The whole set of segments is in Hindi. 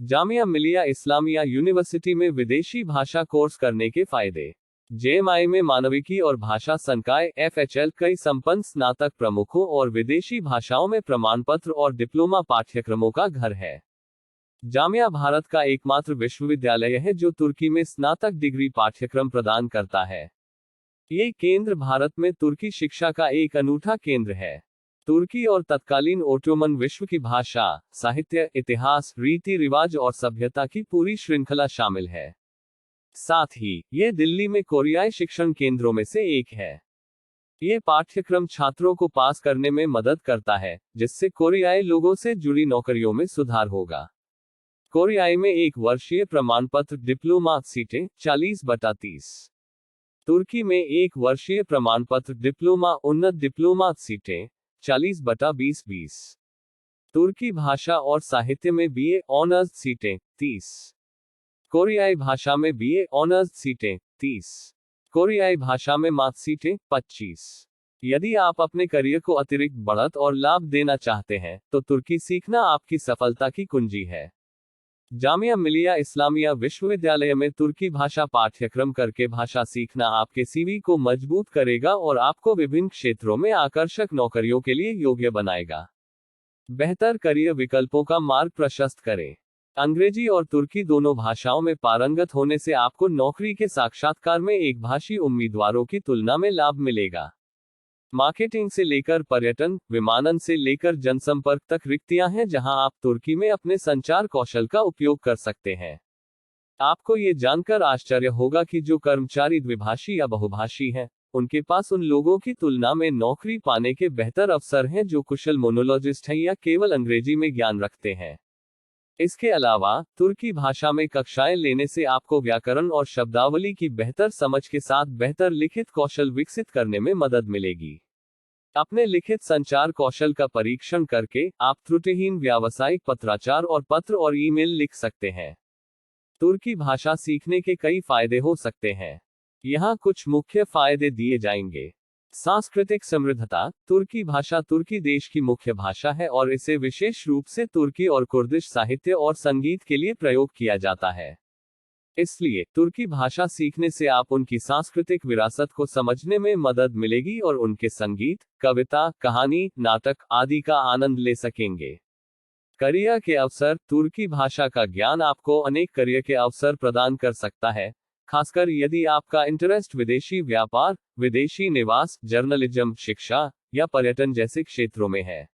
जामिया मिलिया इस्लामिया यूनिवर्सिटी में विदेशी भाषा कोर्स करने के फायदे। जेएमआई में मानविकी और भाषा संकाय FHL कई संपन्न स्नातक प्रमुखों और विदेशी भाषाओं में प्रमाण पत्र और डिप्लोमा पाठ्यक्रमों का घर है। जामिया भारत का एकमात्र विश्वविद्यालय है जो तुर्की में स्नातक डिग्री पाठ्यक्रम प्रदान करता है। ये केंद्र भारत में तुर्की शिक्षा का एक अनूठा केंद्र है। तुर्की और तत्कालीन ओटोमन विश्व की भाषा, साहित्य, इतिहास, रीति रिवाज और सभ्यता की पूरी श्रृंखला शामिल है। साथ ही ये दिल्ली में कोरियाई शिक्षण केंद्रों में से एक है। ये पाठ्यक्रम छात्रों को पास करने में मदद करता है, जिससे कोरियाई लोगों से जुड़ी नौकरियों में सुधार होगा। कोरियाई में एक वर्षीय प्रमाण पत्र डिप्लोमा सीटें 40/30। तुर्की में एक वर्षीय प्रमाण पत्र डिप्लोमा उन्नत डिप्लोमा सीटें 40/20-20। तुर्की भाषा और साहित्य में BA ऑनर्स सीटें 30। कोरियाई भाषा में BA ऑनर्स सीटें 30। कोरियाई भाषा में मात्र सीटें 25। यदि आप अपने करियर को अतिरिक्त बढ़त और लाभ देना चाहते हैं, तो तुर्की सीखना आपकी सफलता की कुंजी है। जामिया मिलिया इस्लामिया विश्वविद्यालय में तुर्की भाषा पाठ्यक्रम करके भाषा सीखना आपके CV को मजबूत करेगा और आपको विभिन्न क्षेत्रों में आकर्षक नौकरियों के लिए योग्य बनाएगा। बेहतर करियर विकल्पों का मार्ग प्रशस्त करें। अंग्रेजी और तुर्की दोनों भाषाओं में पारंगत होने से आपको नौकरी के साक्षात्कार में एकभाषी उम्मीदवारों की तुलना में लाभ मिलेगा। मार्केटिंग से लेकर पर्यटन, विमानन से लेकर जनसंपर्क तक रिक्तियां हैं जहां आप तुर्की में अपने संचार कौशल का उपयोग कर सकते हैं। आपको ये जानकर आश्चर्य होगा कि जो कर्मचारी द्विभाषी या बहुभाषी हैं, उनके पास उन लोगों की तुलना में नौकरी पाने के बेहतर अवसर हैं जो कुशल मोनोलॉजिस्ट हैं या केवल अंग्रेजी में ज्ञान रखते हैं। इसके अलावा तुर्की भाषा में कक्षाएं लेने से आपको व्याकरण और शब्दावली की बेहतर समझ के साथ बेहतर लिखित कौशल विकसित करने में मदद मिलेगी। अपने लिखित संचार कौशल का परीक्षण करके आप त्रुटिहीन व्यावसायिक पत्राचार और पत्र और ईमेल लिख सकते हैं। तुर्की भाषा सीखने के कई फायदे हो सकते हैं। यहाँ कुछ मुख्य फायदे दिए जाएंगे। सांस्कृतिक समृद्धता। तुर्की भाषा तुर्की देश की मुख्य भाषा है और इसे विशेष रूप से तुर्की और कुर्दिश साहित्य और संगीत के लिए प्रयोग किया जाता है। इसलिए तुर्की भाषा सीखने से आप उनकी सांस्कृतिक विरासत को समझने में मदद मिलेगी और उनके संगीत, कविता, कहानी, नाटक आदि का आनंद ले सकेंगे। करियर के अवसर। तुर्की भाषा का ज्ञान आपको अनेक करियर के अवसर प्रदान कर सकता है, खासकर यदि आपका इंटरेस्ट विदेशी व्यापार, विदेशी निवास, जर्नलिज्म, शिक्षा या पर्यटन जैसे क्षेत्रों में है।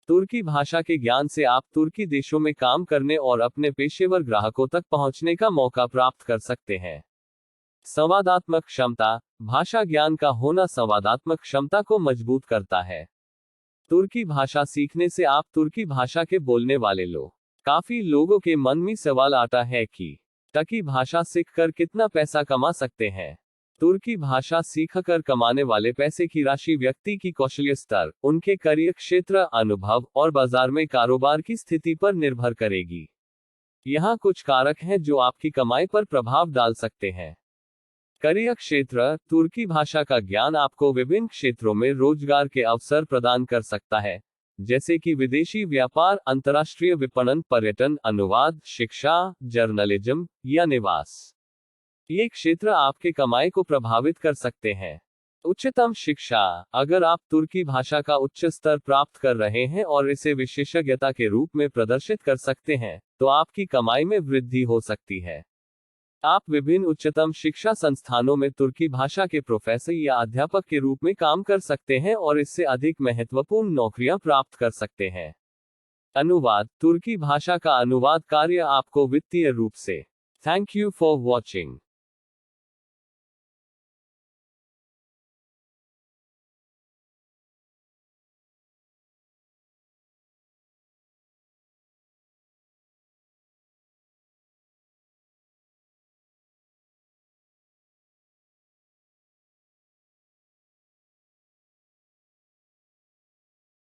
तुर्की भाषा के ज्ञान से आप तुर्की देशों में काम करने और अपने पेशेवर ग्राहकों तक पहुंचने का मौका प्राप्त कर सकते हैं। संवादात्मक क्षमता। भाषा ज्ञान का होना संवादात्मक क्षमता को मजबूत करता है। तुर्की भाषा सीखने से आप तुर्की भाषा के बोलने वाले लोग। काफी लोगों के मन में सवाल आता है कि तुर्की भाषा सीखकर कितना पैसा कमा सकते हैं। तुर्की भाषा सीखकर कमाने वाले पैसे की राशि व्यक्ति की कौशल स्तर, उनके करियर क्षेत्र, अनुभव और बाजार में कारोबार की स्थिति पर निर्भर करेगी। यहाँ कुछ कारक हैं जो आपकी कमाई पर प्रभाव डाल सकते हैं। करियर क्षेत्र। तुर्की भाषा का ज्ञान आपको विभिन्न क्षेत्रों में रोजगार के अवसर प्रदान कर सकता है, जैसे कि विदेशी व्यापार, अंतर्राष्ट्रीय विपणन, पर्यटन, अनुवाद, शिक्षा, जर्नलिज्म या निवास। ये क्षेत्र आपके कमाई को प्रभावित कर सकते हैं। उच्चतम शिक्षा। अगर आप तुर्की भाषा का उच्च स्तर प्राप्त कर रहे हैं और इसे विशेषज्ञता के रूप में प्रदर्शित कर सकते हैं, तो आपकी कमाई में वृद्धि हो सकती है। आप विभिन्न उच्चतम शिक्षा संस्थानों में तुर्की भाषा के प्रोफेसर या अध्यापक के रूप में काम कर सकते हैं और इससे अधिक महत्वपूर्ण नौकरियां प्राप्त कर सकते हैं। अनुवाद। तुर्की भाषा का अनुवाद कार्य आपको वित्तीय रूप से। Thank you for watching.